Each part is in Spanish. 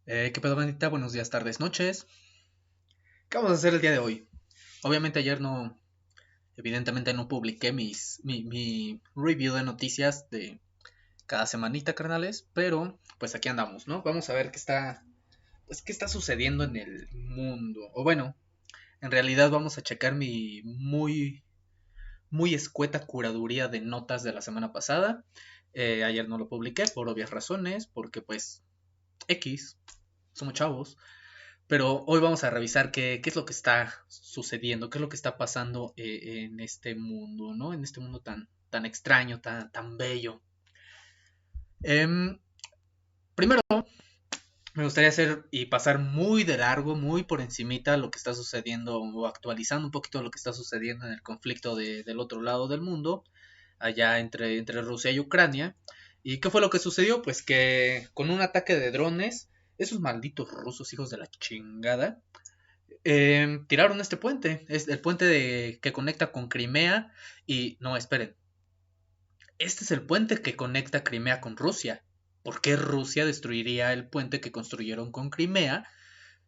¿Qué pedo, bandita? Buenos días, tardes, noches. ¿Qué vamos a hacer el día de hoy? Obviamente ayer no, evidentemente no publiqué mi review de noticias de cada semanita, carnales, pero pues aquí andamos, ¿no? Vamos a ver qué está sucediendo en el mundo. O bueno, en realidad vamos a checar mi muy escueta curaduría de notas de la semana pasada. Ayer no lo publiqué por obvias razones, porque pues X, somos chavos. Pero hoy vamos a revisar qué es lo que está sucediendo, qué es lo que está pasando en este mundo, ¿no? En este mundo tan extraño, tan bello. Em, Primero, me gustaría hacer y pasar muy de largo, muy por encimita lo que está sucediendo o actualizando un poquito lo que está sucediendo en el conflicto del otro lado del mundo, allá entre Rusia y Ucrania. ¿Y qué fue lo que sucedió? Pues que con un ataque de drones, esos malditos rusos hijos de la chingada, tiraron este puente. Es el puente que conecta con Crimea. Y no, esperen. Este es el puente que conecta Crimea con Rusia. ¿Por qué Rusia destruiría el puente que construyeron con Crimea?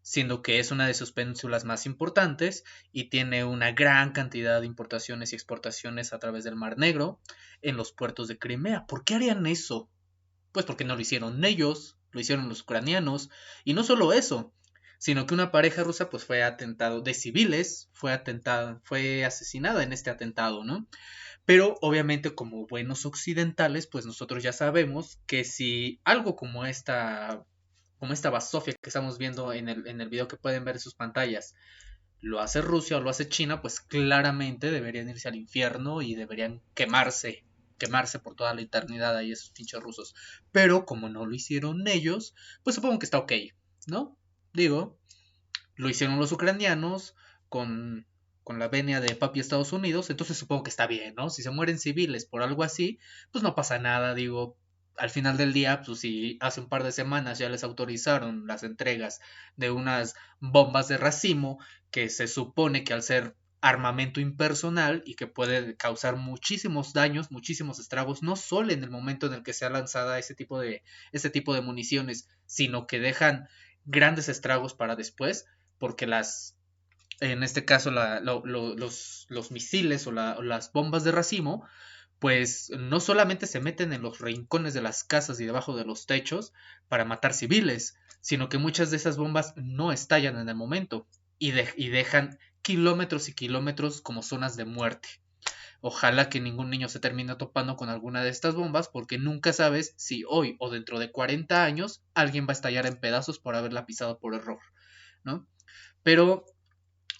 Siendo que es una de sus penínsulas más importantes y tiene una gran cantidad de importaciones y exportaciones a través del Mar Negro en los puertos de Crimea. ¿Por qué harían eso? Pues porque no lo hicieron ellos, lo hicieron los ucranianos. Y no solo eso, sino que una pareja rusa pues fue atentado de civiles, fue asesinada en este atentado, ¿no? Pero obviamente como buenos occidentales, pues nosotros ya sabemos que si algo como esta basofia que estamos viendo en el video que pueden ver en sus pantallas, lo hace Rusia o lo hace China, pues claramente deberían irse al infierno y deberían quemarse por toda la eternidad ahí esos pinches rusos. Pero como no lo hicieron ellos, pues supongo que está ok, ¿no? Digo, lo hicieron los ucranianos con, con la venia de papi Estados Unidos, entonces supongo que está bien, ¿no? Si se mueren civiles por algo así, pues no pasa nada, digo. Al final del día, pues si hace un par de semanas ya les autorizaron las entregas de unas bombas de racimo, que se supone que al ser armamento impersonal y que puede causar muchísimos daños, muchísimos estragos, no solo en el momento en el que sea lanzada ese tipo de municiones, sino que dejan grandes estragos para después, porque en este caso los misiles o las bombas de racimo, pues no solamente se meten en los rincones de las casas y debajo de los techos para matar civiles, sino que muchas de esas bombas no estallan en el momento y dejan kilómetros y kilómetros como zonas de muerte. Ojalá que ningún niño se termine topando con alguna de estas bombas porque nunca sabes si hoy o dentro de 40 años alguien va a estallar en pedazos por haberla pisado por error, ¿no? Pero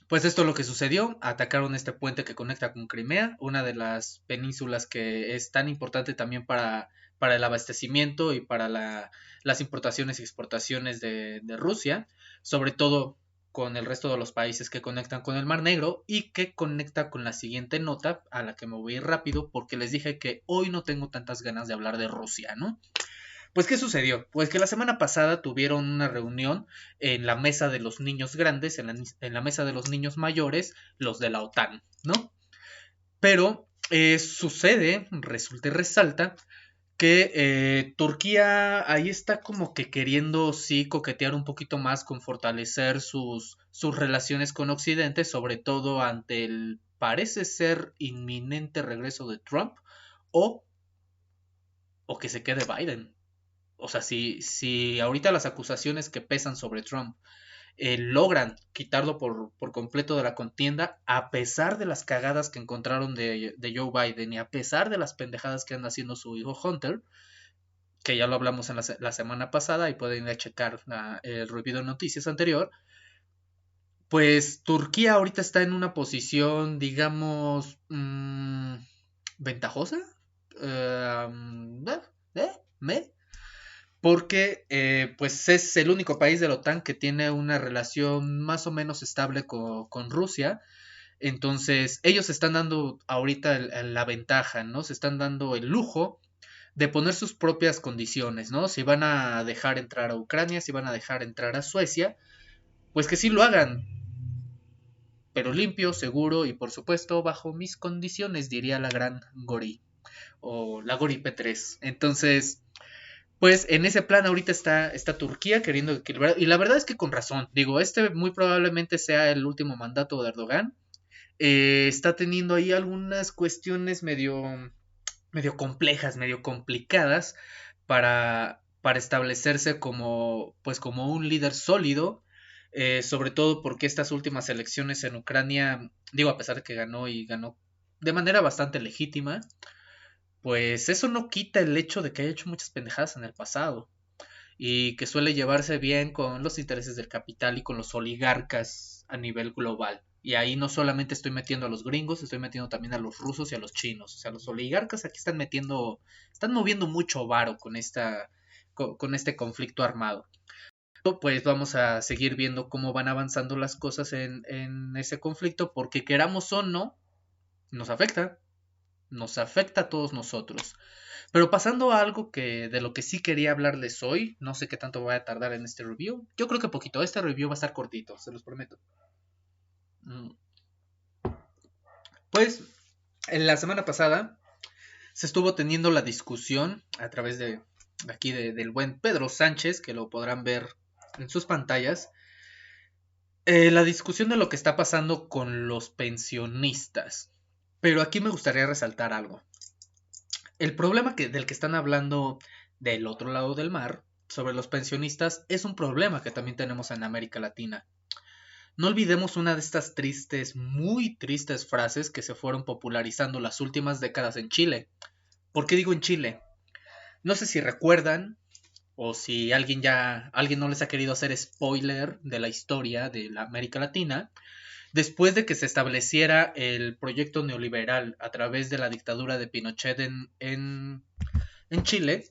pues esto es lo que sucedió, atacaron este puente que conecta con Crimea, una de las penínsulas que es tan importante también para el abastecimiento y para las importaciones y exportaciones de Rusia, sobre todo con el resto de los países que conectan con el Mar Negro y que conecta con la siguiente nota a la que me voy a ir rápido porque les dije que hoy no tengo tantas ganas de hablar de Rusia, ¿no? Pues, ¿qué sucedió? Pues que la semana pasada tuvieron una reunión en la mesa de los niños grandes, en la mesa de los niños mayores, los de la OTAN, ¿no? Pero resulta y resalta que Turquía ahí está como que queriendo sí coquetear un poquito más con fortalecer sus relaciones con Occidente, sobre todo ante el parece ser inminente regreso de Trump o, o que se quede Biden. O sea, si ahorita las acusaciones que pesan sobre Trump logran quitarlo por completo de la contienda, a pesar de las cagadas que encontraron de Joe Biden y a pesar de las pendejadas que anda haciendo su hijo Hunter, que ya lo hablamos en la semana pasada y pueden ir a checar el review de noticias anterior, pues Turquía ahorita está en una posición, digamos, ventajosa. Eh, eh, eh, me porque pues es el único país de la OTAN que tiene una relación más o menos estable con Rusia. Entonces, ellos están dando ahorita la ventaja, ¿no? Se están dando el lujo de poner sus propias condiciones, ¿no? Si van a dejar entrar a Ucrania, si van a dejar entrar a Suecia, pues que sí lo hagan, pero limpio, seguro y por supuesto bajo mis condiciones, diría la gran Gori o la Gori P3. Entonces, Pues en ese plan ahorita está Turquía queriendo equilibrar, y la verdad es que con razón, digo, este muy probablemente sea el último mandato de Erdogan. Está teniendo ahí algunas cuestiones medio complejas, medio complicadas para establecerse como, pues como un líder sólido, sobre todo porque estas últimas elecciones en Ucrania, digo, a pesar de que ganó y ganó de manera bastante legítima, pues eso no quita el hecho de que haya hecho muchas pendejadas en el pasado y que suele llevarse bien con los intereses del capital y con los oligarcas a nivel global. Y ahí no solamente estoy metiendo a los gringos, estoy metiendo también a los rusos y a los chinos. O sea, los oligarcas aquí están moviendo mucho varo con este conflicto armado. Pues vamos a seguir viendo cómo van avanzando las cosas en ese conflicto, porque queramos o no, nos afecta. Nos afecta a todos nosotros. Pero pasando a algo que de lo que sí quería hablarles hoy, no sé qué tanto voy a tardar en este review. Yo creo que poquito, este review va a estar cortito, se los prometo. Mm, Pues en la semana pasada se estuvo teniendo la discusión a través de aquí del buen Pedro Sánchez, que lo podrán ver en sus pantallas, la discusión de lo que está pasando con los pensionistas. Pero aquí me gustaría resaltar algo. El problema del que están hablando del otro lado del mar, sobre los pensionistas, es un problema que también tenemos en América Latina. No olvidemos una de estas tristes, muy tristes frases que se fueron popularizando las últimas décadas en Chile. ¿Por qué digo en Chile? No sé si recuerdan o si alguien no les ha querido hacer spoiler de la historia de la América Latina. Después de que se estableciera el proyecto neoliberal a través de la dictadura de Pinochet en Chile,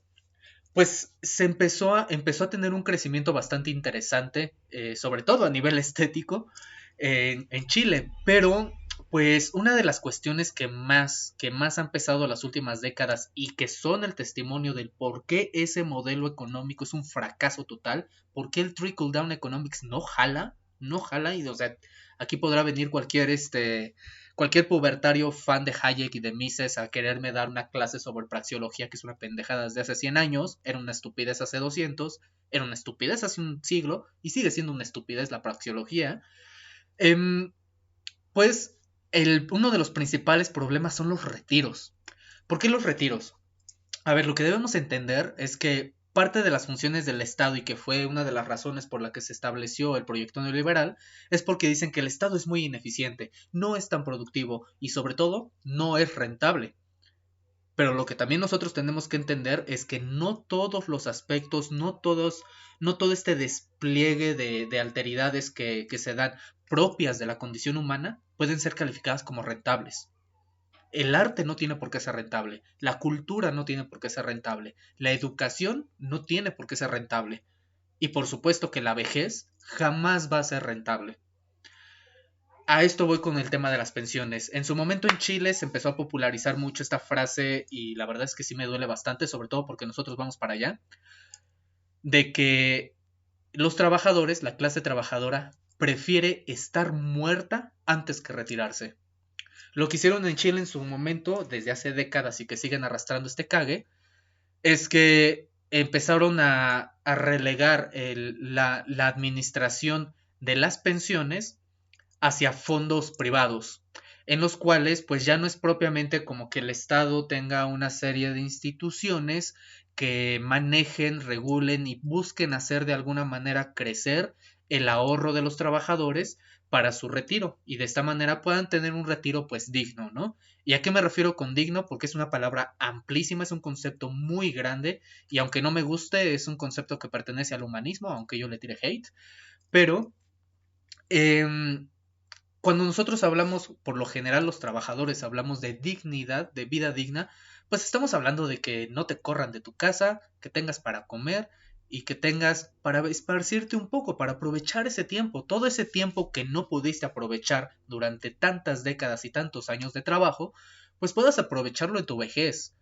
pues empezó a tener un crecimiento bastante interesante, sobre todo a nivel estético, en Chile. Pero, pues, una de las cuestiones que más han pesado las últimas décadas y que son el testimonio del por qué ese modelo económico es un fracaso total, por qué el trickle down economics no jala, y o sea, aquí podrá venir cualquier pubertario fan de Hayek y de Mises a quererme dar una clase sobre praxeología, que es una pendejada desde hace 100 años, era una estupidez hace 200, era una estupidez hace un siglo y sigue siendo una estupidez la praxeología. Em, pues uno de los principales problemas son los retiros. ¿Por qué los retiros? A ver, lo que debemos entender es que parte de las funciones del Estado, y que fue una de las razones por la que se estableció el proyecto neoliberal, es porque dicen que el Estado es muy ineficiente, no es tan productivo y sobre todo no es rentable. Pero lo que también nosotros tenemos que entender es que no todos los aspectos, no todo este despliegue de alteridades que se dan propias de la condición humana pueden ser calificadas como rentables. El arte no tiene por qué ser rentable, la cultura no tiene por qué ser rentable, la educación no tiene por qué ser rentable, y por supuesto que la vejez jamás va a ser rentable. A esto voy con el tema de las pensiones. En su momento en Chile se empezó a popularizar mucho esta frase, y la verdad es que sí me duele bastante, sobre todo porque nosotros vamos para allá, de que los trabajadores, la clase trabajadora, prefiere estar muerta antes que retirarse. Lo que hicieron en Chile en su momento, desde hace décadas y que siguen arrastrando este cague, es que empezaron a relegar la administración de las pensiones hacia fondos privados, en los cuales pues ya no es propiamente como que el Estado tenga una serie de instituciones que manejen, regulen y busquen hacer de alguna manera crecer el ahorro de los trabajadores para su retiro, y de esta manera puedan tener un retiro pues digno, ¿no? ¿Y a qué me refiero con digno? Porque es una palabra amplísima, es un concepto muy grande, y aunque no me guste, es un concepto que pertenece al humanismo, aunque yo le tire hate, pero eh, cuando nosotros hablamos, por lo general los trabajadores hablamos de dignidad, de vida digna, pues estamos hablando de que no te corran de tu casa, que tengas para comer y que tengas para esparcirte un poco, para aprovechar ese tiempo, todo ese tiempo que no pudiste aprovechar durante tantas décadas y tantos años de trabajo, pues puedas aprovecharlo en tu vejez.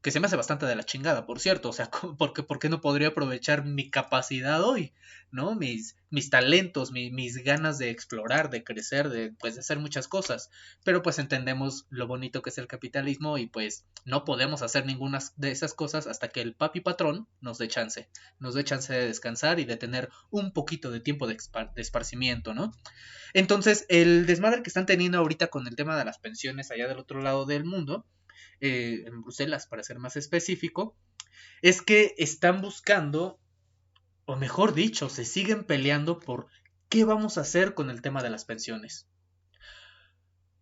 que se me hace bastante de la chingada, por cierto, o sea, ¿por qué no podría aprovechar mi capacidad hoy, ¿no? Mis talentos, mis ganas de explorar, de crecer, pues, de hacer muchas cosas, pero pues entendemos lo bonito que es el capitalismo y pues no podemos hacer ninguna de esas cosas hasta que el papi patrón nos dé chance de descansar y de tener un poquito de tiempo de esparcimiento, ¿no? Entonces, el desmadre que están teniendo ahorita con el tema de las pensiones allá del otro lado del mundo, en Bruselas para ser más específico, es que están buscando, o mejor dicho, se siguen peleando por qué vamos a hacer con el tema de las pensiones.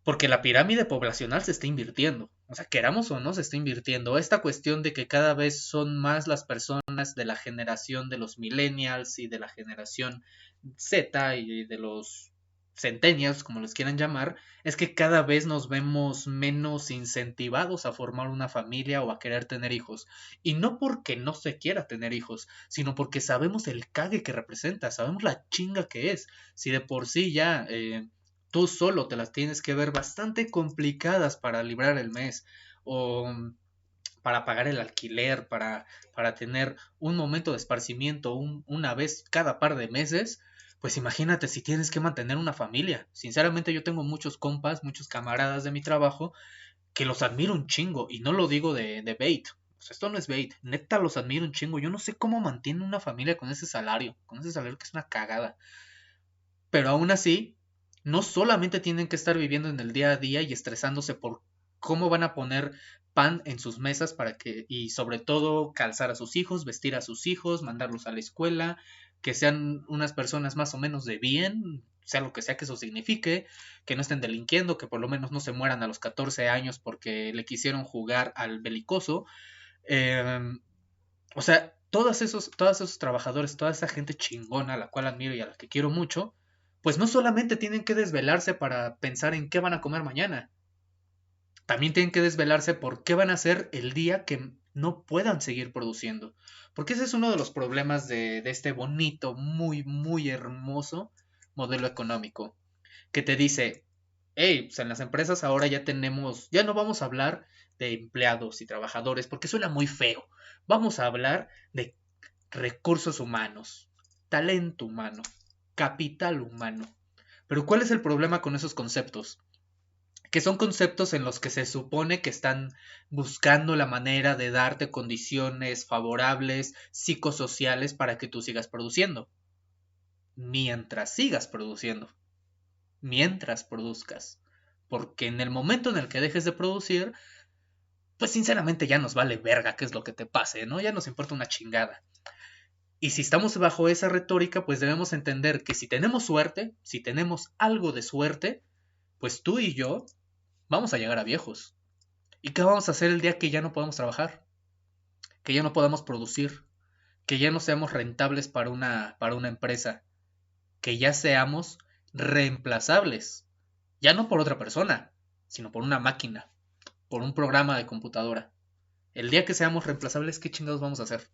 Porque la pirámide poblacional se está invirtiendo. O sea, queramos o no, se está invirtiendo. Esta cuestión de que cada vez son más las personas de la generación de los millennials y de la generación Z y de los centennials, como les quieran llamar, es que cada vez nos vemos menos incentivados a formar una familia o a querer tener hijos. Y no porque no se quiera tener hijos, sino porque sabemos el cague que representa, sabemos la chinga que es. Si de por sí ya tú solo te las tienes que ver bastante complicadas para librar el mes o para pagar el alquiler, para tener un momento de esparcimiento una vez cada par de meses, pues imagínate si tienes que mantener una familia. Sinceramente yo tengo muchos compas, muchos camaradas de mi trabajo que los admiro un chingo y no lo digo de bait. O sea, esto no es bait, neta los admiro un chingo. Yo no sé cómo mantiene una familia con ese salario que es una cagada. Pero aún así, no solamente tienen que estar viviendo en el día a día y estresándose por cómo van a poner pan en sus mesas para que, y sobre todo, calzar a sus hijos, vestir a sus hijos, mandarlos a la escuela, que sean unas personas más o menos de bien, sea lo que sea que eso signifique, que no estén delinquiendo, que por lo menos no se mueran a los 14 años porque le quisieron jugar al belicoso. Eh, o sea, todos esos trabajadores, toda esa gente chingona a la cual admiro y a la que quiero mucho, pues no solamente tienen que desvelarse para pensar en qué van a comer mañana, también tienen que desvelarse por qué van a hacer el día que no puedan seguir produciendo. Porque ese es uno de los problemas de este bonito, muy, muy hermoso modelo económico, que te dice, hey, pues en las empresas ahora ya tenemos, ya no vamos a hablar de empleados y trabajadores, porque suena muy feo. Vamos a hablar de recursos humanos, talento humano, capital humano. Pero ¿cuál es el problema con esos conceptos? Que son conceptos en los que se supone que están buscando la manera de darte condiciones favorables psicosociales para que tú sigas produciendo. Mientras sigas produciendo. Mientras produzcas. Porque en el momento en el que dejes de producir, pues sinceramente ya nos vale verga qué es lo que te pase, ¿no? Ya nos importa una chingada. Y si estamos bajo esa retórica, pues debemos entender que si tenemos suerte, si tenemos algo de suerte, pues tú y yo vamos a llegar a viejos. ¿Y qué vamos a hacer el día que ya no podamos trabajar? Que ya no podamos producir, que ya no seamos rentables para una empresa, que ya seamos reemplazables, ya no por otra persona, sino por una máquina, por un programa de computadora. El día que seamos reemplazables, ¿qué chingados vamos a hacer?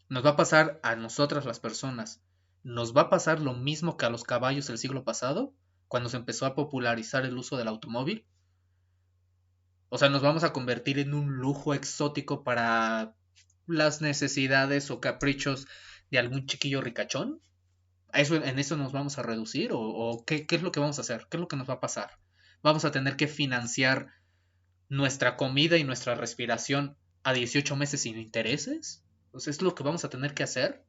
Nos va a pasar a nosotras las personas. Nos va a pasar lo mismo que a los caballos del siglo pasado, cuando se empezó a popularizar el uso del automóvil. O sea, nos vamos a convertir en un lujo exótico para las necesidades o caprichos de algún chiquillo ricachón. ¿En eso nos vamos a reducir? ¿O qué es lo que vamos a hacer? ¿Qué es lo que nos va a pasar? ¿Vamos a tener que financiar nuestra comida y nuestra respiración a 18 meses sin intereses? Pues es lo que vamos a tener que hacer.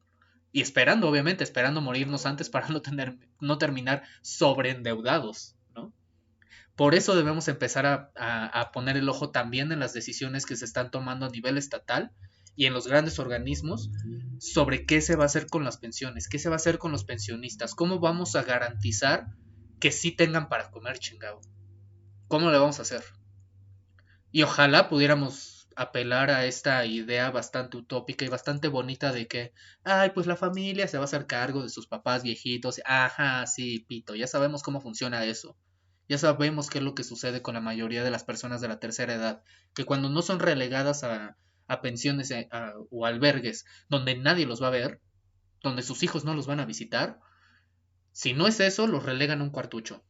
Y esperando, obviamente, esperando morirnos antes para no terminar sobreendeudados, ¿no? Por eso debemos empezar a poner el ojo también en las decisiones que se están tomando a nivel estatal y en los grandes organismos sobre qué se va a hacer con las pensiones, qué se va a hacer con los pensionistas, cómo vamos a garantizar que sí tengan para comer, chingado. ¿Cómo le vamos a hacer? Y ojalá pudiéramos apelar a esta idea bastante utópica y bastante bonita de que, ay, pues la familia se va a hacer cargo de sus papás viejitos. Ajá, sí, pito, ya sabemos cómo funciona eso. Ya sabemos qué es lo que sucede con la mayoría de las personas de la tercera edad, que cuando no son relegadas a pensiones o albergues donde nadie los va a ver, donde sus hijos no los van a visitar, si no es eso, los relegan a un cuartucho.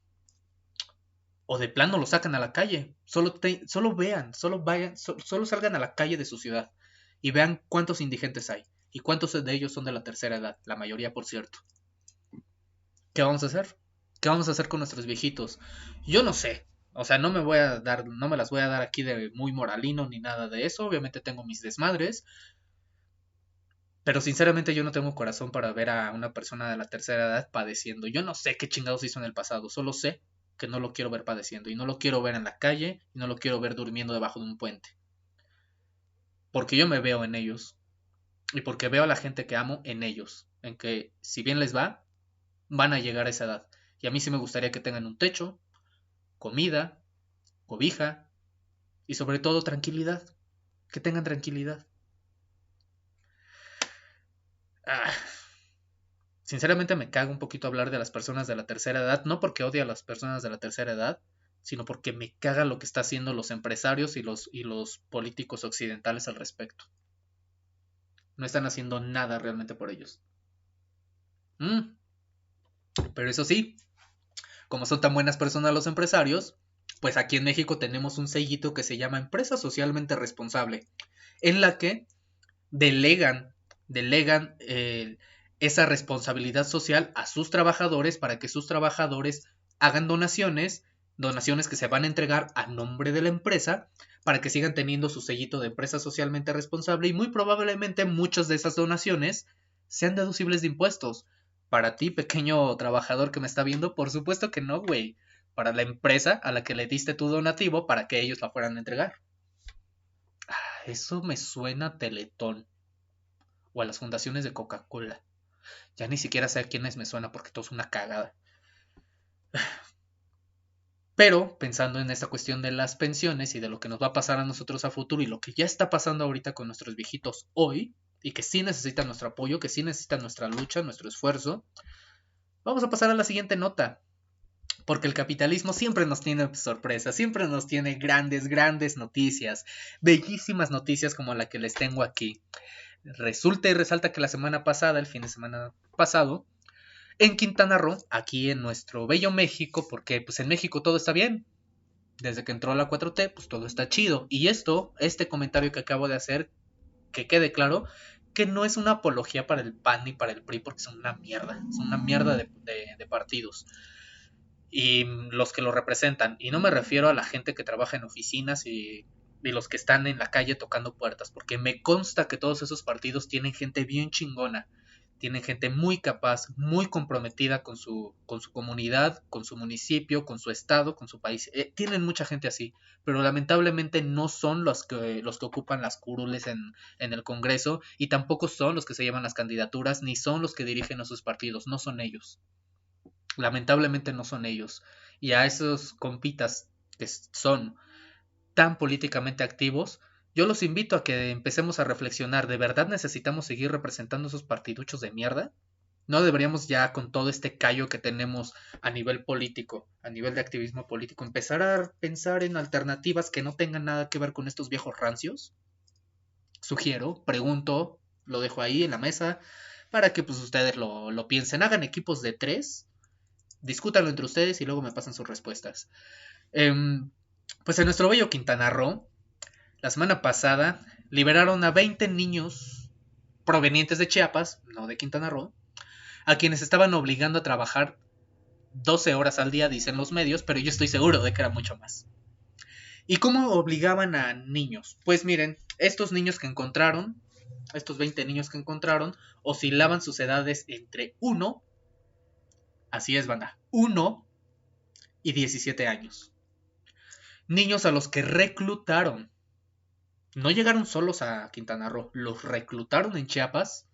o de plano lo sacan a la calle. Solo vean, solo vayan, solo salgan a la calle de su ciudad y vean cuántos indigentes hay y cuántos de ellos son de la tercera edad, la mayoría por cierto. ¿Qué vamos a hacer? ¿Qué vamos a hacer con nuestros viejitos? Yo no sé. O sea, no me las voy a dar aquí de muy moralino ni nada de eso. Obviamente tengo mis desmadres, pero sinceramente yo no tengo corazón para ver a una persona de la tercera edad padeciendo. Yo no sé qué chingados hizo en el pasado, solo sé que no lo quiero ver padeciendo y no lo quiero ver en la calle y no lo quiero ver durmiendo debajo de un puente. Porque yo me veo en ellos y porque veo a la gente que amo en ellos, en que si bien les va, van a llegar a esa edad. Y a mí sí me gustaría que tengan un techo, comida, cobija y sobre todo tranquilidad, que tengan tranquilidad. Ah, sinceramente me caga un poquito hablar de las personas de la tercera edad, no porque odie a las personas de la tercera edad, sino porque me caga lo que están haciendo los empresarios y los políticos occidentales al respecto. No están haciendo nada realmente por ellos. Pero eso sí, como son tan buenas personas los empresarios, pues aquí en México tenemos un sellito que se llama Empresa Socialmente Responsable, en la que delegan esa responsabilidad social a sus trabajadores para que sus trabajadores hagan donaciones que se van a entregar a nombre de la empresa para que sigan teniendo su sellito de empresa socialmente responsable y muy probablemente muchas de esas donaciones sean deducibles de impuestos. Para ti, pequeño trabajador que me está viendo, por supuesto que no, güey. Para la empresa a la que le diste tu donativo para que ellos la fueran a entregar. Eso me suena a Teletón o a las fundaciones de Coca-Cola. Ya ni siquiera sé a quiénes me suena porque todo es una cagada. Pero pensando en esta cuestión de las pensiones y de lo que nos va a pasar a nosotros a futuro y lo que ya está pasando ahorita con nuestros viejitos hoy, y que sí necesitan nuestro apoyo, que sí necesitan nuestra lucha, nuestro esfuerzo, vamos a pasar a la siguiente nota. Porque el capitalismo siempre nos tiene sorpresas, siempre nos tiene grandes, grandes noticias, bellísimas noticias como la que les tengo aquí. Resulta y resalta que la semana pasada, el fin de semana pasado, en Quintana Roo, aquí en nuestro bello México, porque pues en México todo está bien. Desde que entró la 4T, pues todo está chido. Y este comentario que acabo de hacer, que quede claro, que no es una apología para el PAN ni para el PRI, porque son una mierda de partidos. Y los que lo representan. Y no me refiero a la gente que trabaja en oficinas y los que están en la calle tocando puertas, porque me consta que todos esos partidos tienen gente bien chingona, tienen gente muy capaz, muy comprometida con su comunidad, con su municipio, con su estado, con su país. Tienen mucha gente así, pero lamentablemente no son los que ocupan las curules en el Congreso y tampoco son los que se llevan las candidaturas, ni son los que dirigen a sus partidos, no son ellos. Lamentablemente no son ellos. Y a esos compitas que son tan políticamente activos, yo los invito a que empecemos a reflexionar. ¿De verdad necesitamos seguir representando esos partiduchos de mierda? ¿No deberíamos ya con todo este callo que tenemos a nivel político, a nivel de activismo político, empezar a pensar en alternativas que no tengan nada que ver con estos viejos rancios? Sugiero, pregunto, lo dejo ahí en la mesa para que pues ustedes lo piensen. Hagan equipos de 3, discútanlo entre ustedes y luego me pasan sus respuestas. Pues en nuestro bello Quintana Roo, la semana pasada liberaron a 20 niños provenientes de Chiapas, no de Quintana Roo, a quienes estaban obligando a trabajar 12 horas al día, dicen los medios, pero yo estoy seguro de que era mucho más. ¿Y cómo obligaban a niños? Pues miren, estos 20 niños que encontraron, oscilaban sus edades entre 1, así es banda, 1 y 17 años. Niños a los que reclutaron. No llegaron solos a Quintana Roo, los reclutaron en Chiapas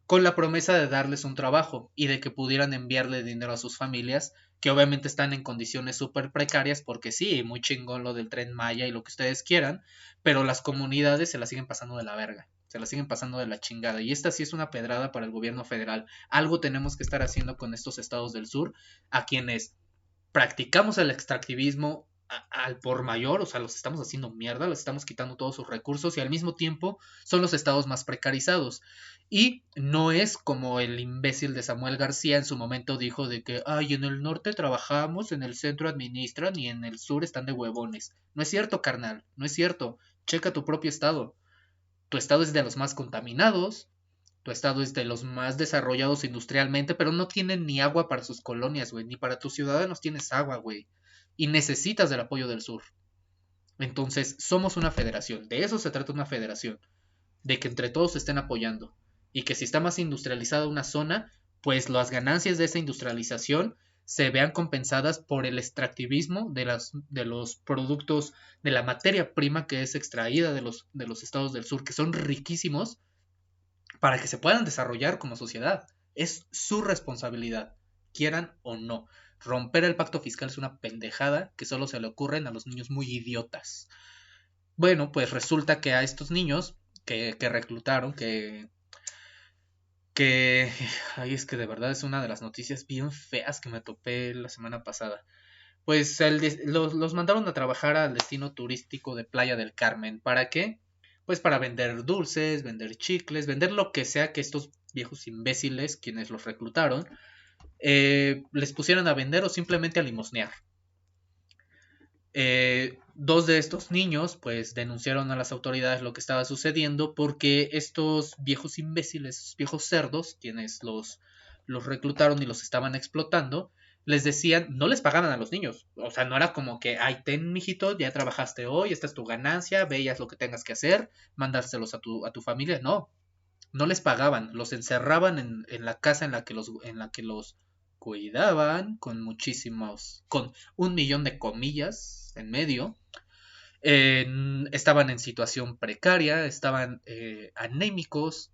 con la promesa de darles un trabajo y de que pudieran enviarle dinero a sus familias, que obviamente están en condiciones súper precarias porque sí, muy chingón lo del Tren Maya y lo que ustedes quieran, pero las comunidades se la siguen pasando de la verga, se la siguen pasando de la chingada y esta sí es una pedrada para el gobierno federal. Algo tenemos que estar haciendo con estos estados del sur a quienes practicamos el extractivismo al por mayor, o sea, los estamos haciendo mierda, les estamos quitando todos sus recursos y al mismo tiempo son los estados más precarizados. Y no es como el imbécil de Samuel García en su momento dijo de que, ay, en el norte trabajamos, en el centro administran y en el sur están de huevones. No es cierto, carnal, no es cierto. Checa tu propio estado. Tu estado es de los más contaminados, tu estado es de los más desarrollados industrialmente, pero no tienen ni agua para sus colonias, güey, ni para tus ciudadanos tienes agua, güey. Y necesitas del apoyo del sur. Entonces, somos una federación. De eso se trata una federación. De que entre todos se estén apoyando. Y que si está más industrializada una zona, pues las ganancias de esa industrialización se vean compensadas por el extractivismo de los productos, de la materia prima que es extraída de los estados del sur, que son riquísimos, para que se puedan desarrollar como sociedad. Es su responsabilidad, quieran o no. Romper el pacto fiscal es una pendejada que solo se le ocurren a los niños muy idiotas. Bueno, pues resulta que a estos niños que reclutaron, que... Ay, es que de verdad es una de las noticias bien feas que me topé la semana pasada. Pues los mandaron a trabajar al destino turístico de Playa del Carmen. ¿Para qué? Pues para vender dulces, vender chicles, vender lo que sea que estos viejos imbéciles, quienes los reclutaron, les pusieran a vender o simplemente a limosnear. Dos de estos niños pues denunciaron a las autoridades lo que estaba sucediendo porque estos viejos imbéciles, viejos cerdos, quienes los reclutaron y los estaban explotando, les decían, no les pagaban a los niños, o sea, no era como que, ay, ten, mijito, ya trabajaste hoy, esta es tu ganancia, veías lo que tengas que hacer, mandárselos a tu familia, no, no les pagaban, los encerraban en la casa en la que los cuidaban con muchísimos, con 1 millón de comillas en medio. Estaban en situación precaria, estaban anémicos,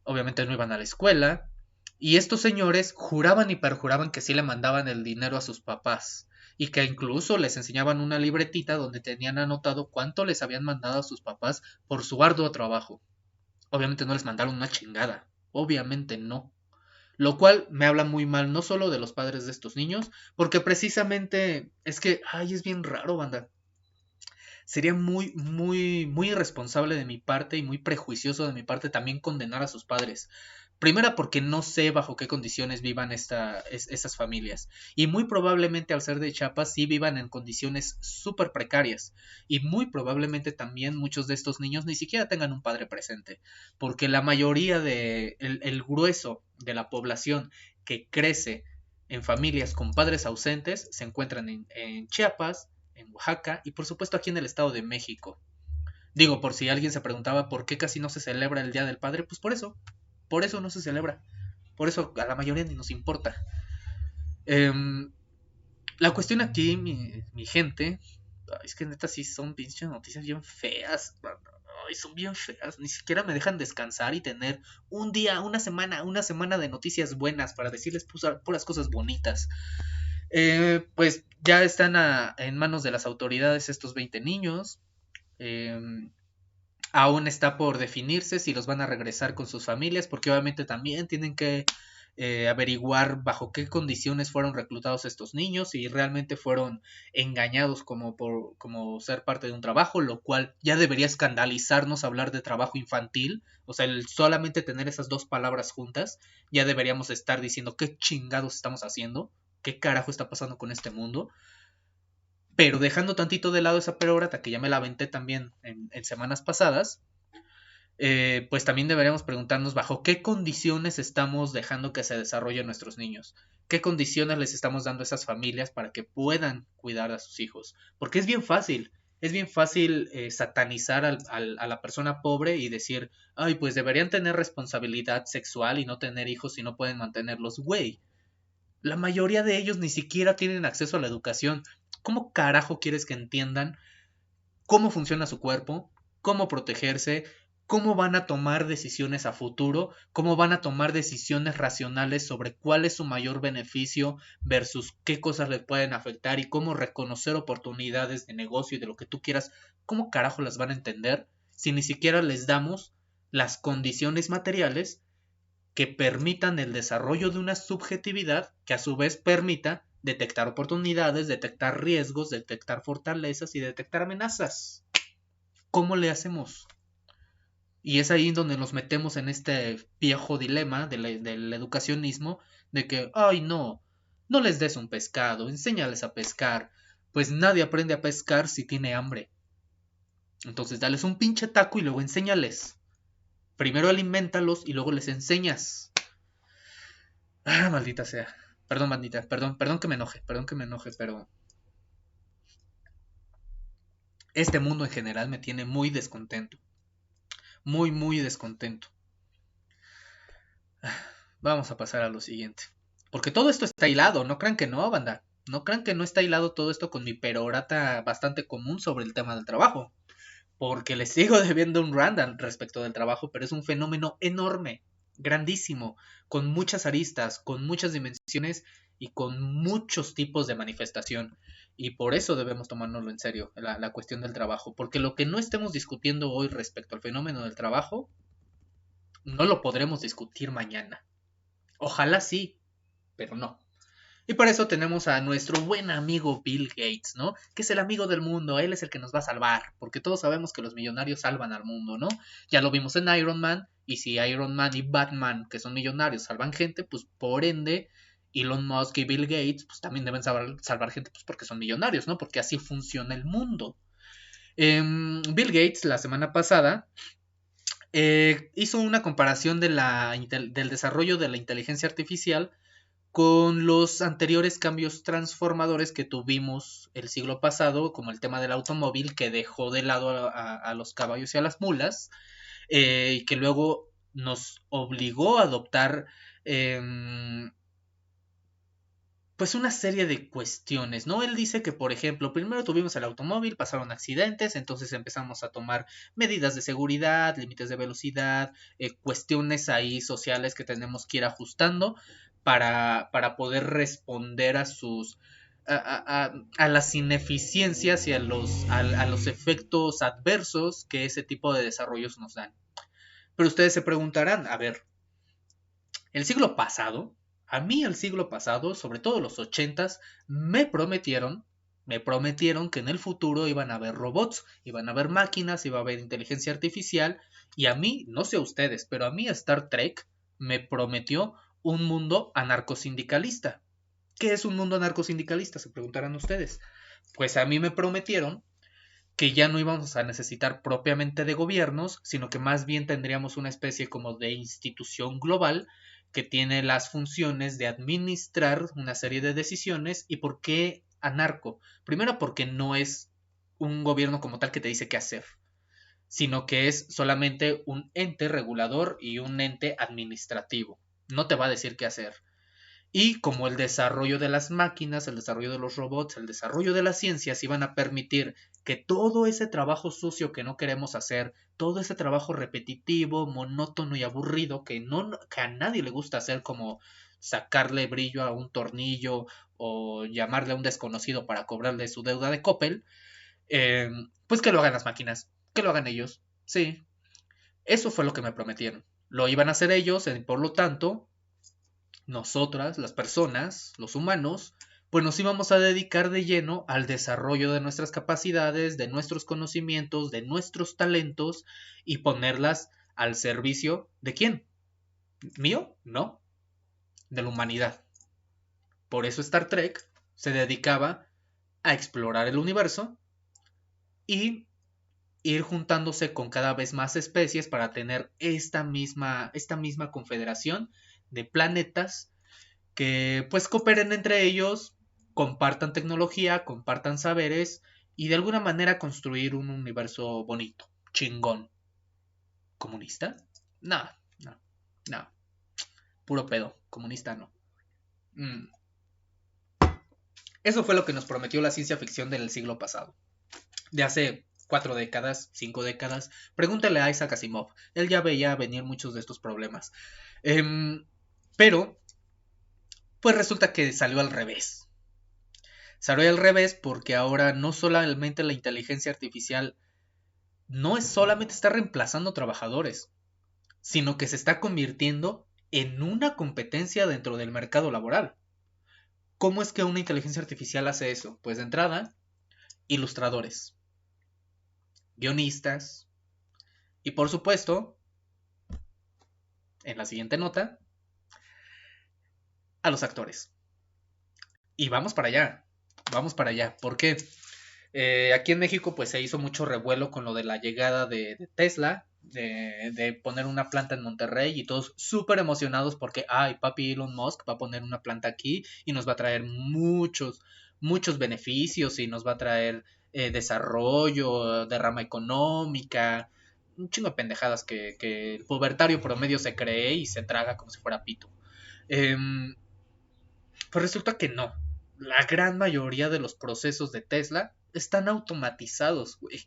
obviamente no iban a la escuela, y estos señores juraban y perjuraban que sí le mandaban el dinero a sus papás, y que incluso les enseñaban una libretita donde tenían anotado cuánto les habían mandado a sus papás por su arduo trabajo. Obviamente no les mandaron una chingada, obviamente no. Lo cual me habla muy mal no solo de los padres de estos niños, porque precisamente es que, ay, es bien raro, banda. Sería muy irresponsable de mi parte y muy prejuicioso de mi parte también condenar a sus padres. Primera porque no sé bajo qué condiciones vivan esas familias. Y muy probablemente al ser de Chiapas sí vivan en condiciones súper precarias. Y muy probablemente también muchos de estos niños ni siquiera tengan un padre presente. Porque la mayoría el grueso de la población que crece en familias con padres ausentes se encuentran en Chiapas, en Oaxaca y por supuesto aquí en el Estado de México. Digo, por si alguien se preguntaba por qué casi no se celebra el Día del Padre, pues por eso no se celebra, por eso a la mayoría ni nos importa. La cuestión aquí, mi gente, es que neta sí son pinches noticias bien feas, ay, son bien feas, ni siquiera me dejan descansar y tener un día, una semana de noticias buenas para decirles puras cosas bonitas. Pues ya están en manos de las autoridades estos 20 niños. Eh, Aún está por definirse si los van a regresar con sus familias, porque obviamente también tienen que averiguar bajo qué condiciones fueron reclutados estos niños, si realmente fueron engañados como ser parte de un trabajo, lo cual ya debería escandalizarnos hablar de trabajo infantil. O sea, el solamente tener esas dos palabras juntas, ya deberíamos estar diciendo qué chingados estamos haciendo, qué carajo está pasando con este mundo. Pero dejando tantito de lado esa perógrata que ya me la aventé también en semanas pasadas, pues también deberíamos preguntarnos bajo qué condiciones estamos dejando que se desarrollen nuestros niños, qué condiciones les estamos dando a esas familias para que puedan cuidar a sus hijos, porque es bien fácil satanizar a la persona pobre y decir, ay, pues deberían tener responsabilidad sexual y no tener hijos si no pueden mantenerlos, güey. La mayoría de ellos ni siquiera tienen acceso a la educación. ¿Cómo carajo quieres que entiendan cómo funciona su cuerpo, cómo protegerse, cómo van a tomar decisiones a futuro, cómo van a tomar decisiones racionales sobre cuál es su mayor beneficio versus qué cosas les pueden afectar y cómo reconocer oportunidades de negocio y de lo que tú quieras? ¿Cómo carajo las van a entender si ni siquiera les damos las condiciones materiales que permitan el desarrollo de una subjetividad que a su vez permita detectar oportunidades, detectar riesgos, detectar fortalezas y detectar amenazas? ¿Cómo le hacemos? Y es ahí donde nos metemos en este viejo dilema del educacionismo, de que, ay no, no les des un pescado, enséñales a pescar, pues nadie aprende a pescar si tiene hambre. Entonces dales un pinche taco y luego enséñales. Primero alimentalos y luego les enseñas. Ah, maldita sea. Perdón, bandita, perdón que me enoje, pero este mundo en general me tiene muy descontento. Muy, muy descontento. Vamos a pasar a lo siguiente. Porque todo esto está hilado, no crean que no, banda. No crean que no está hilado todo esto con mi perorata bastante común sobre el tema del trabajo. Porque les sigo debiendo un rant respecto del trabajo, pero es un fenómeno enorme, grandísimo, con muchas aristas, con muchas dimensiones y con muchos tipos de manifestación. Y por eso debemos tomárnoslo en serio, la cuestión del trabajo. Porque lo que no estemos discutiendo hoy respecto al fenómeno del trabajo, no lo podremos discutir mañana. Ojalá sí, pero no. Y por eso tenemos a nuestro buen amigo Bill Gates, ¿no? Que es el amigo del mundo, él es el que nos va a salvar, porque todos sabemos que los millonarios salvan al mundo, ¿no? Ya lo vimos en Iron Man, y si Iron Man y Batman, que son millonarios, salvan gente, pues por ende, Elon Musk y Bill Gates, pues también deben salvar gente, pues porque son millonarios, ¿no? Porque así funciona el mundo. Bill Gates, la semana pasada, hizo una comparación del desarrollo de la inteligencia artificial con los anteriores cambios transformadores que tuvimos el siglo pasado, como el tema del automóvil, que dejó de lado a los caballos y a las mulas, y que luego nos obligó a adoptar pues una serie de cuestiones, ¿no? Él dice que, por ejemplo, primero tuvimos el automóvil, pasaron accidentes, entonces empezamos a tomar medidas de seguridad, límites de velocidad, cuestiones ahí sociales que tenemos que ir ajustando para poder responder a sus a las ineficiencias y a los efectos adversos que ese tipo de desarrollos nos dan. Pero ustedes se preguntarán, a ver, el siglo pasado, a mí el siglo pasado, sobre todo los ochentas, me prometieron que en el futuro iban a haber robots, iban a haber máquinas, iba a haber inteligencia artificial, y a mí, no sé a ustedes, pero a mí Star Trek me prometió un mundo anarcosindicalista. ¿Qué es un mundo anarcosindicalista? Se preguntarán ustedes. Pues a mí me prometieron que ya no íbamos a necesitar propiamente de gobiernos, sino que más bien tendríamos una especie como de institución global que tiene las funciones de administrar una serie de decisiones. ¿Y por qué anarco? Primero porque no es un gobierno como tal que te dice qué hacer, sino que es solamente un ente regulador y un ente administrativo. No te va a decir qué hacer. Y como el desarrollo de las máquinas, el desarrollo de los robots, el desarrollo de las ciencias iban a permitir que todo ese trabajo sucio que no queremos hacer, todo ese trabajo repetitivo, monótono y aburrido que a nadie le gusta hacer, como sacarle brillo a un tornillo o llamarle a un desconocido para cobrarle su deuda de Coppel, eh, pues que lo hagan las máquinas, que lo hagan ellos. Sí, eso fue lo que me prometieron. Lo iban a hacer ellos, por lo tanto, nosotras, las personas, los humanos, pues nos íbamos a dedicar de lleno al desarrollo de nuestras capacidades, de nuestros conocimientos, de nuestros talentos y ponerlas al servicio ¿de quién? ¿Mío? No, de la humanidad. Por eso Star Trek se dedicaba a explorar el universo y ir juntándose con cada vez más especies para tener esta misma confederación de planetas que pues cooperen entre ellos, compartan tecnología, compartan saberes y de alguna manera construir un universo bonito, chingón. ¿Comunista? No, no, no. Puro pedo. Comunista no. Mm. Eso fue lo que nos prometió la ciencia ficción del siglo pasado. De hace 4 décadas, 5 décadas. Pregúntale a Isaac Asimov. Él ya veía venir muchos de estos problemas. Pero, pues resulta que salió al revés. Salió al revés porque ahora no solamente la inteligencia artificial no es solamente está reemplazando trabajadores, sino que se está convirtiendo en una competencia dentro del mercado laboral. ¿Cómo es que una inteligencia artificial hace eso? Pues de entrada, ilustradores, guionistas y por supuesto, en la siguiente nota, a los actores. Y vamos para allá. Vamos para allá. ¿Por qué? Aquí en México pues se hizo mucho revuelo con lo de la llegada de Tesla, de poner una planta en Monterrey y todos súper emocionados porque, ay, papi Elon Musk va a poner una planta aquí y nos va a traer muchos beneficios y nos va a traer desarrollo, derrama económica, un chingo de pendejadas que el pubertario promedio se cree y se traga como si fuera pito. Em, pues resulta que no. La gran mayoría de los procesos de Tesla están automatizados, güey.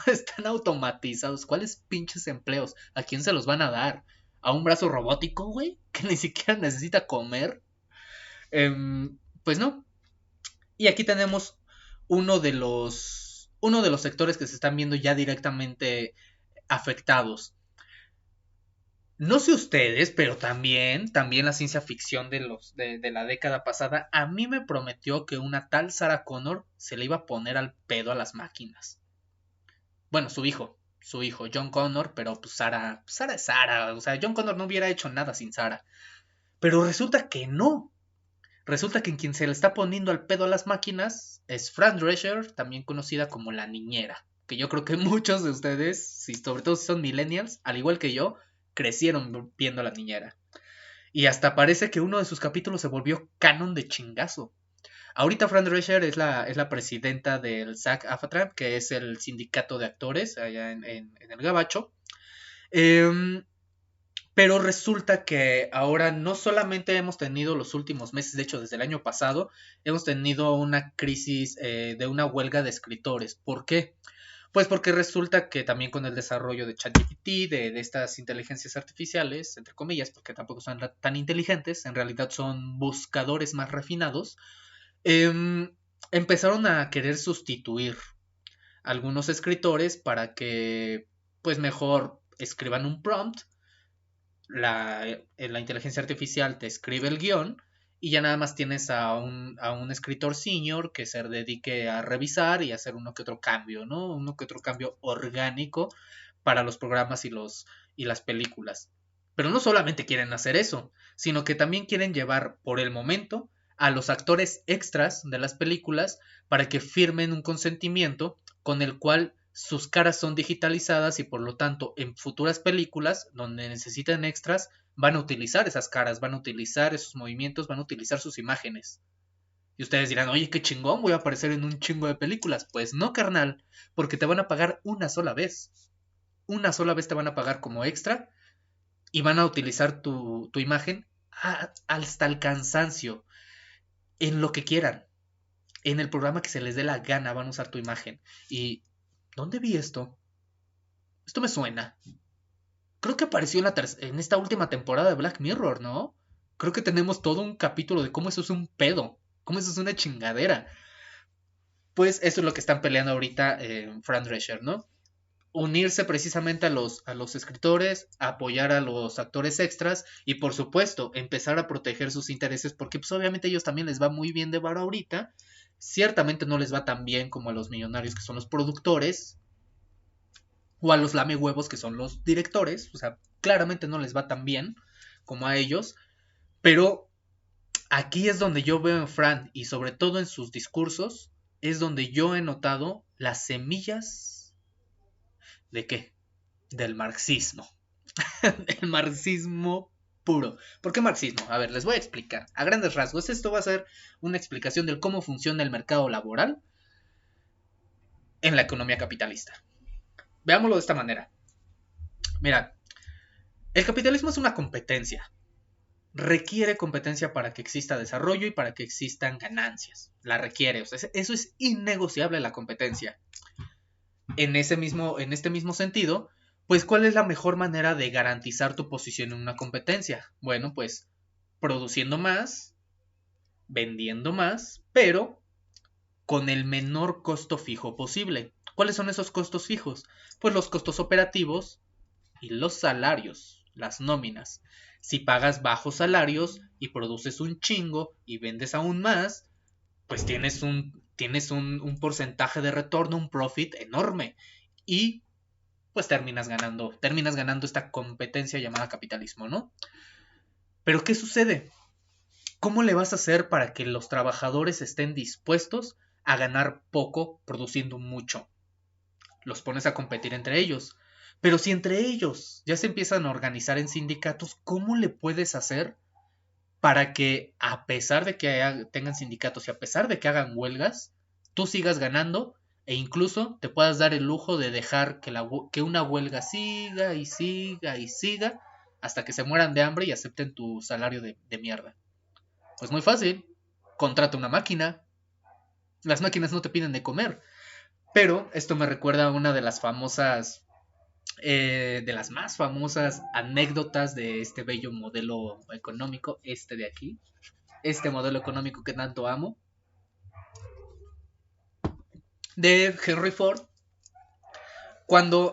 Están automatizados. ¿Cuáles pinches empleos? ¿A quién se los van a dar? ¿A un brazo robótico, güey? Que ni siquiera necesita comer. Pues no. Y aquí tenemos uno de los sectores que se están viendo ya directamente afectados. No sé ustedes, pero también la ciencia ficción de la década pasada, a mí me prometió que una tal Sarah Connor se le iba a poner al pedo a las máquinas. Bueno, su hijo, John Connor, pero pues Sarah es Sarah, o sea, John Connor no hubiera hecho nada sin Sarah. Pero resulta que no. Resulta que quien se le está poniendo al pedo a las máquinas es Fran Drescher, también conocida como la niñera. Que yo creo que muchos de ustedes, sobre todo si son millennials, al igual que yo, crecieron viendo a la niñera. Y hasta parece que uno de sus capítulos se volvió canon de chingazo. Ahorita Fran Drescher es la presidenta del SAG-AFTRA, que es el sindicato de actores allá en el Gabacho. Em, pero resulta que ahora no solamente hemos tenido los últimos meses, de hecho desde el año pasado, hemos tenido una crisis de una huelga de escritores. ¿Por qué? Pues porque resulta que también con el desarrollo de ChatGPT, de estas inteligencias artificiales, entre comillas, porque tampoco son tan inteligentes, en realidad son buscadores más refinados, em, empezaron a querer sustituir a algunos escritores para que pues mejor escriban un prompt, la inteligencia artificial te escribe el guión y ya nada más tienes a un escritor senior que se dedique a revisar y hacer uno que otro cambio, ¿no? Uno que otro cambio orgánico para los programas y las películas. Pero no solamente quieren hacer eso, sino que también quieren llevar por el momento a los actores extras de las películas para que firmen un consentimiento con el cual sus caras son digitalizadas y por lo tanto en futuras películas donde necesiten extras van a utilizar esas caras, van a utilizar esos movimientos, van a utilizar sus imágenes. Y ustedes dirán, oye, qué chingón, voy a aparecer en un chingo de películas. Pues no, carnal, porque te van a pagar una sola vez. Una sola vez te van a pagar como extra y van a utilizar tu imagen hasta el cansancio, en lo que quieran. En el programa que se les dé la gana van a usar tu imagen. ¿Y dónde vi esto? Esto me suena. Creo que apareció en esta última temporada de Black Mirror, ¿no? Creo que tenemos todo un capítulo de cómo eso es un pedo, cómo eso es una chingadera. Pues eso es lo que están peleando ahorita Fran Drescher, ¿no? Unirse precisamente a los escritores, apoyar a los actores extras y por supuesto empezar a proteger sus intereses porque pues obviamente a ellos también les va muy bien de varo ahorita. Ciertamente no les va tan bien como a los millonarios que son los productores o a los lamehuevos que son los directores, o sea, claramente no les va tan bien como a ellos, pero aquí es donde yo veo en Fran y sobre todo en sus discursos, es donde yo he notado las semillas de qué? Del marxismo. El marxismo puro. ¿Por qué marxismo? A ver, les voy a explicar. A grandes rasgos, esto va a ser una explicación de cómo funciona el mercado laboral en la economía capitalista. Veámoslo de esta manera. Mirad, el capitalismo es una competencia. Requiere competencia para que exista desarrollo y para que existan ganancias. La requiere, o sea, eso es innegociable la competencia. En este mismo sentido, pues ¿cuál es la mejor manera de garantizar tu posición en una competencia? Bueno, pues produciendo más, vendiendo más, pero con el menor costo fijo posible. ¿Cuáles son esos costos fijos? Pues los costos operativos y los salarios, las nóminas. Si pagas bajos salarios y produces un chingo y vendes aún más, pues tienes un porcentaje de retorno, un profit enorme. Y pues terminas ganando esta competencia llamada capitalismo, ¿no? Pero ¿qué sucede? ¿Cómo le vas a hacer para que los trabajadores estén dispuestos a ganar poco produciendo mucho? Los pones a competir entre ellos. Pero si entre ellos ya se empiezan a organizar en sindicatos, ¿cómo le puedes hacer para que, a pesar de que tengan sindicatos y a pesar de que hagan huelgas, tú sigas ganando e incluso te puedas dar el lujo de dejar que una huelga siga y siga y siga hasta que se mueran de hambre y acepten tu salario de mierda? Pues muy fácil, contrata una máquina. Las máquinas no te piden de comer. Pero esto me recuerda a una de las famosas, de las más famosas anécdotas de este bello modelo económico, este de aquí, este modelo económico que tanto amo, de Henry Ford, cuando,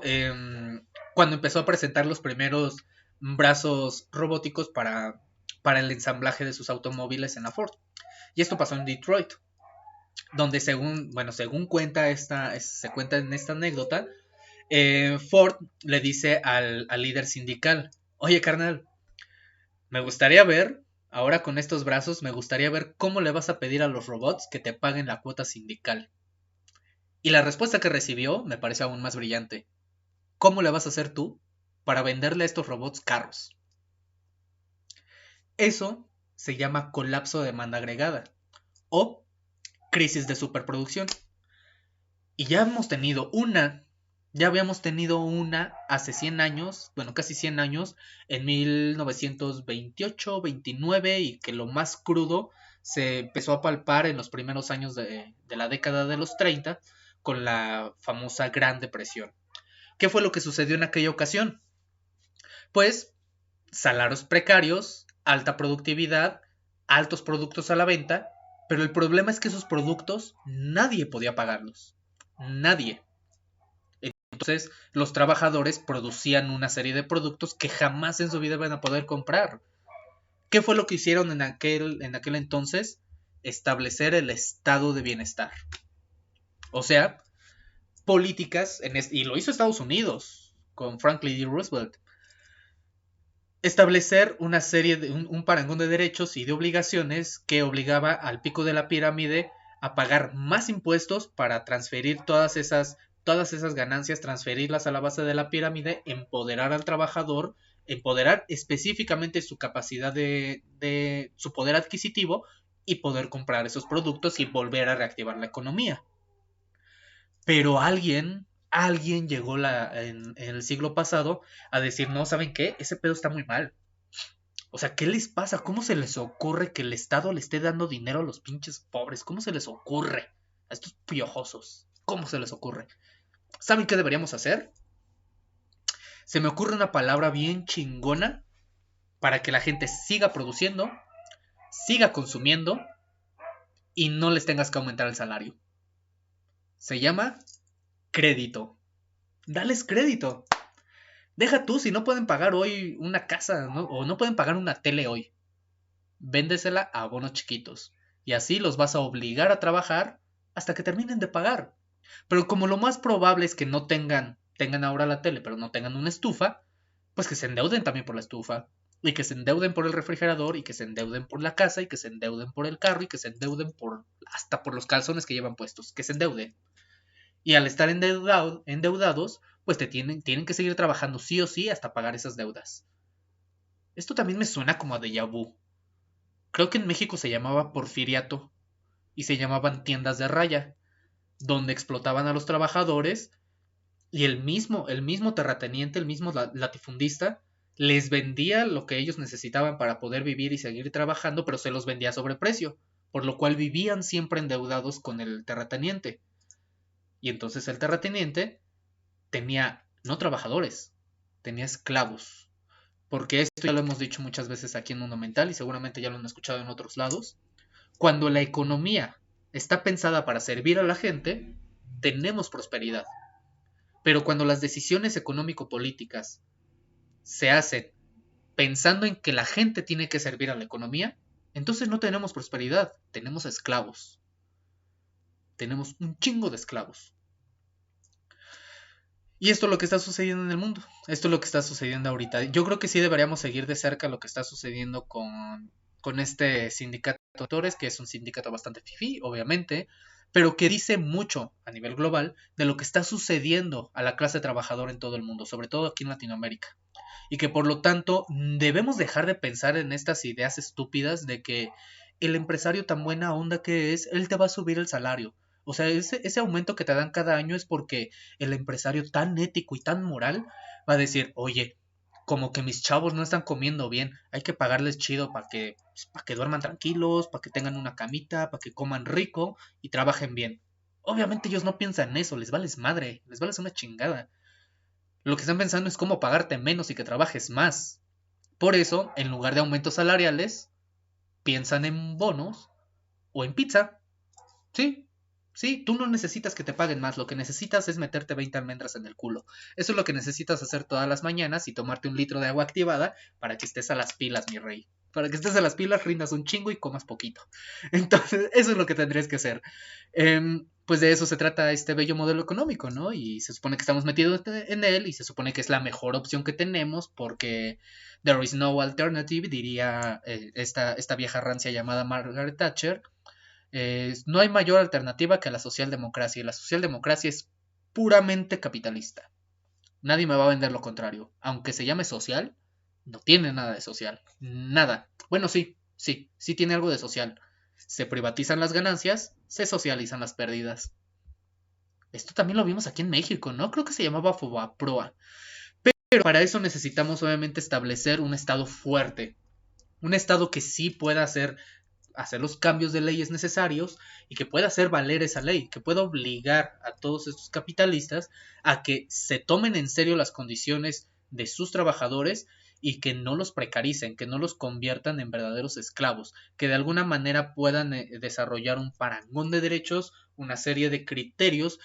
cuando empezó a presentar los primeros brazos robóticos para el ensamblaje de sus automóviles en la Ford. Y esto pasó en Detroit, donde según se cuenta en esta anécdota, Ford le dice al líder sindical: oye carnal, me gustaría ver, ahora con estos brazos, me gustaría ver cómo le vas a pedir a los robots que te paguen la cuota sindical. Y la respuesta que recibió me parece aún más brillante. ¿Cómo le vas a hacer tú para venderle a estos robots carros? Eso se llama colapso de demanda agregada o crisis de superproducción. Y ya habíamos tenido una hace 100 años, bueno, casi 100 años, en 1928-29, y que lo más crudo se empezó a palpar en los primeros años de la década de los 30 con la famosa Gran Depresión. ¿Qué fue lo que sucedió en aquella ocasión? Pues salarios precarios, alta productividad, altos productos a la venta, pero el problema es que esos productos nadie podía pagarlos. Nadie. Entonces, los trabajadores producían una serie de productos que jamás en su vida van a poder comprar. ¿Qué fue lo que hicieron en aquel entonces? Establecer el estado de bienestar. O sea, políticas, y lo hizo Estados Unidos con Franklin D. Roosevelt. Establecer una serie de un parangón de derechos y de obligaciones que obligaba al pico de la pirámide a pagar más impuestos para transferir todas esas ganancias, transferirlas a la base de la pirámide, empoderar al trabajador, empoderar específicamente su capacidad de su poder adquisitivo y poder comprar esos productos y volver a reactivar la economía. Pero alguien llegó en el siglo pasado a decir: no, ¿saben qué? Ese pedo está muy mal. O sea, ¿qué les pasa? ¿Cómo se les ocurre que el Estado le esté dando dinero a los pinches pobres? ¿Cómo se les ocurre? A estos piojosos. ¿Cómo se les ocurre? ¿Saben qué deberíamos hacer? Se me ocurre una palabra bien chingona para que la gente siga produciendo, siga consumiendo y no les tengas que aumentar el salario. Se llama crédito. Dales crédito. Deja tú si no pueden pagar hoy una casa, ¿no? O no pueden pagar una tele hoy. Véndesela a bonos chiquitos. Y así los vas a obligar a trabajar hasta que terminen de pagar. Pero como lo más probable es que no tengan ahora la tele, pero no tengan una estufa, pues que se endeuden también por la estufa. Y que se endeuden por el refrigerador, y que se endeuden por la casa, y que se endeuden por el carro, y que se endeuden hasta por los calzones que llevan puestos. Que se endeuden. Y al estar endeudados, pues tienen que seguir trabajando sí o sí hasta pagar esas deudas. Esto también me suena como a déjà vu. Creo que en México se llamaba porfiriato y se llamaban tiendas de raya, donde explotaban a los trabajadores y el mismo terrateniente, el mismo latifundista, les vendía lo que ellos necesitaban para poder vivir y seguir trabajando, pero se los vendía a sobreprecio, por lo cual vivían siempre endeudados con el terrateniente. Y entonces el terrateniente tenía no trabajadores, tenía esclavos. Porque esto ya lo hemos dicho muchas veces aquí en Mundo Mental y seguramente ya lo han escuchado en otros lados. Cuando la economía está pensada para servir a la gente, tenemos prosperidad. Pero cuando las decisiones económico-políticas se hacen pensando en que la gente tiene que servir a la economía, entonces no tenemos prosperidad, tenemos esclavos. Tenemos un chingo de esclavos. Y esto es lo que está sucediendo en el mundo. Esto es lo que está sucediendo ahorita. Yo creo que sí deberíamos seguir de cerca lo que está sucediendo con este sindicato de actores, que es un sindicato bastante fifí, obviamente, pero que dice mucho a nivel global de lo que está sucediendo a la clase trabajadora en todo el mundo, sobre todo aquí en Latinoamérica. Y que por lo tanto debemos dejar de pensar en estas ideas estúpidas de que el empresario tan buena onda que es, él te va a subir el salario. O sea, ese aumento que te dan cada año es porque el empresario tan ético y tan moral va a decir, oye, como que mis chavos no están comiendo bien, hay que pagarles chido para que duerman tranquilos, para que tengan una camita, para que coman rico y trabajen bien. Obviamente ellos no piensan en eso, les vales madre, les vales una chingada. Lo que están pensando es cómo pagarte menos y que trabajes más. Por eso, en lugar de aumentos salariales, piensan en bonos o en pizza. Sí, sí, tú no necesitas que te paguen más, lo que necesitas es meterte 20 almendras en el culo. Eso es lo que necesitas hacer todas las mañanas y tomarte un litro de agua activada para que estés a las pilas, mi rey. Para que estés a las pilas, rindas un chingo y comas poquito. Entonces, eso es lo que tendrías que hacer. Pues de eso se trata este bello modelo económico, ¿no? Y se supone que estamos metidos en él y se supone que es la mejor opción que tenemos porque there is no alternative, diría esta vieja rancia llamada Margaret Thatcher. No hay mayor alternativa que la socialdemocracia y la socialdemocracia es puramente capitalista. Nadie me va a vender lo contrario. Aunque se llame social, no tiene nada de social. Nada. Bueno, sí tiene algo de social. Se privatizan las ganancias, se socializan las pérdidas. Esto también lo vimos aquí en México, ¿no? Creo que se llamaba Fobaproa. Pero para eso necesitamos obviamente establecer un estado fuerte. Un estado que sí pueda hacer los cambios de leyes necesarios y que pueda hacer valer esa ley, que pueda obligar a todos estos capitalistas a que se tomen en serio las condiciones de sus trabajadores y que no los precaricen, que no los conviertan en verdaderos esclavos, que de alguna manera puedan desarrollar un parangón de derechos, una serie de criterios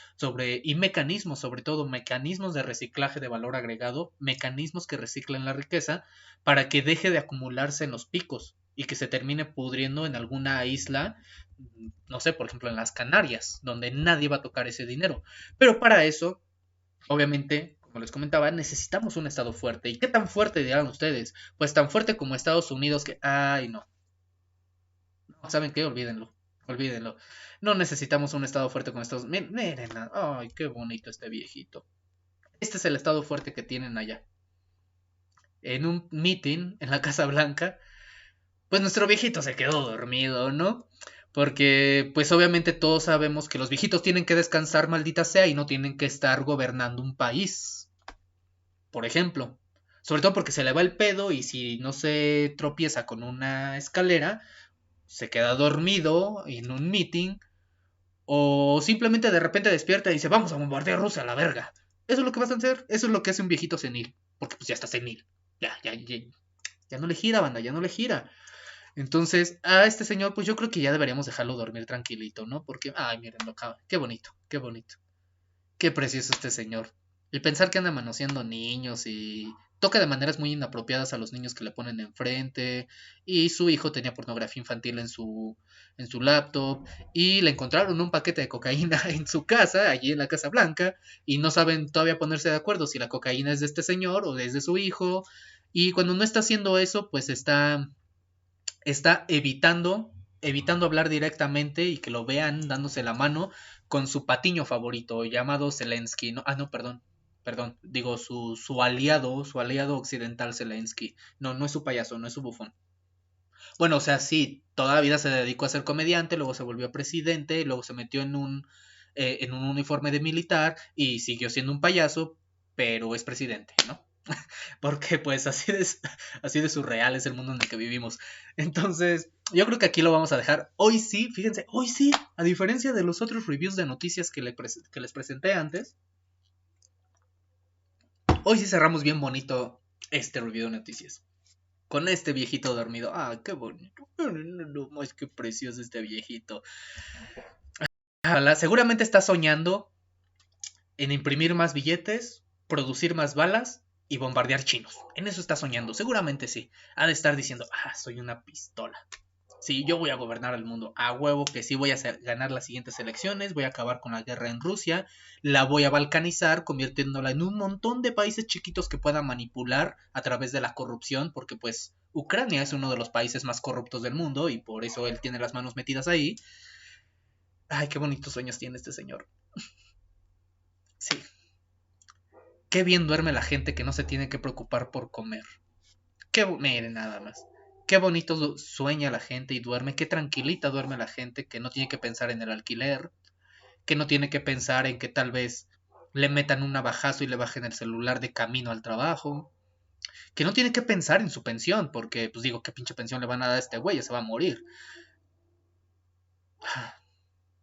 y mecanismos, sobre todo mecanismos de reciclaje de valor agregado, mecanismos que reciclen la riqueza para que deje de acumularse en los picos y que se termine pudriendo en alguna isla, no sé, por ejemplo en las Canarias, donde nadie va a tocar ese dinero. Pero para eso, obviamente, como les comentaba, necesitamos un Estado fuerte. ¿Y qué tan fuerte dirán ustedes? Pues tan fuerte como Estados Unidos que, ay, no. No, ¿saben qué? Olvídenlo. Olvídenlo. No necesitamos un Estado fuerte como Estados Unidos. Miren, ay, qué bonito este viejito. Este es el Estado fuerte que tienen allá. En un meeting en la Casa Blanca, pues nuestro viejito se quedó dormido, ¿no? Porque, pues obviamente todos sabemos que los viejitos tienen que descansar, maldita sea, y no tienen que estar gobernando un país. Por ejemplo. Sobre todo porque se le va el pedo y si no se tropieza con una escalera, se queda dormido en un meeting o simplemente de repente despierta y dice, vamos a bombardear Rusia a la verga. Eso es lo que vas a hacer, eso es lo que hace un viejito senil. Porque pues ya está senil. Ya no le gira, banda, ya no le gira. Entonces, a este señor, pues yo creo que ya deberíamos dejarlo dormir tranquilito, ¿no? Porque, ay, mírenlo, qué bonito, qué bonito. Qué precioso este señor. Y pensar que anda manoseando niños y toca de maneras muy inapropiadas a los niños que le ponen enfrente. Y su hijo tenía pornografía infantil en su laptop. Y le encontraron un paquete de cocaína en su casa, allí en la Casa Blanca. Y no saben todavía ponerse de acuerdo si la cocaína es de este señor o es de su hijo. Y cuando no está haciendo eso, pues está evitando hablar directamente y que lo vean dándose la mano con su patiño favorito llamado Zelensky. No, no, perdón, digo su aliado occidental Zelensky. No, no es su payaso, no es su bufón. Bueno, o sea, sí, toda la vida se dedicó a ser comediante, luego se volvió presidente, luego se metió en un uniforme de militar y siguió siendo un payaso, pero es presidente, ¿no? Porque pues así de surreal es el mundo en el que vivimos. Entonces, yo creo que aquí lo vamos a dejar. Hoy sí, fíjense, hoy sí, a diferencia de los otros reviews de noticias que les presenté antes, hoy sí cerramos bien bonito este review de noticias. Con este viejito dormido. Ah, qué bonito. No, es que precioso este viejito. Seguramente está soñando en imprimir más billetes, producir más balas y bombardear chinos. En eso está soñando, seguramente sí. Ha de estar diciendo, soy una pistola. Sí, yo voy a gobernar el mundo. A huevo que sí voy a ganar las siguientes elecciones, voy a acabar con la guerra en Rusia, la voy a balcanizar, convirtiéndola en un montón de países chiquitos que pueda manipular a través de la corrupción, porque pues Ucrania es uno de los países más corruptos del mundo y por eso él tiene las manos metidas ahí. Ay, qué bonitos sueños tiene este señor. Sí, qué bien duerme la gente que no se tiene que preocupar por comer. Miren nada más. Qué bonito sueña la gente y duerme, qué tranquilita duerme la gente que no tiene que pensar en el alquiler, que no tiene que pensar en que tal vez le metan un navajazo y le bajen el celular de camino al trabajo, que no tiene que pensar en su pensión, porque pues digo, qué pinche pensión le van a dar a este güey, se va a morir.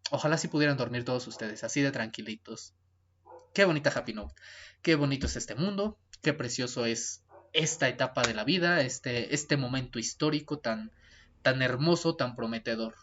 Ojalá si pudieran dormir todos ustedes, así de tranquilitos. Qué bonita Happy Note, qué bonito es este mundo, qué precioso es esta etapa de la vida, este momento histórico tan hermoso, tan prometedor.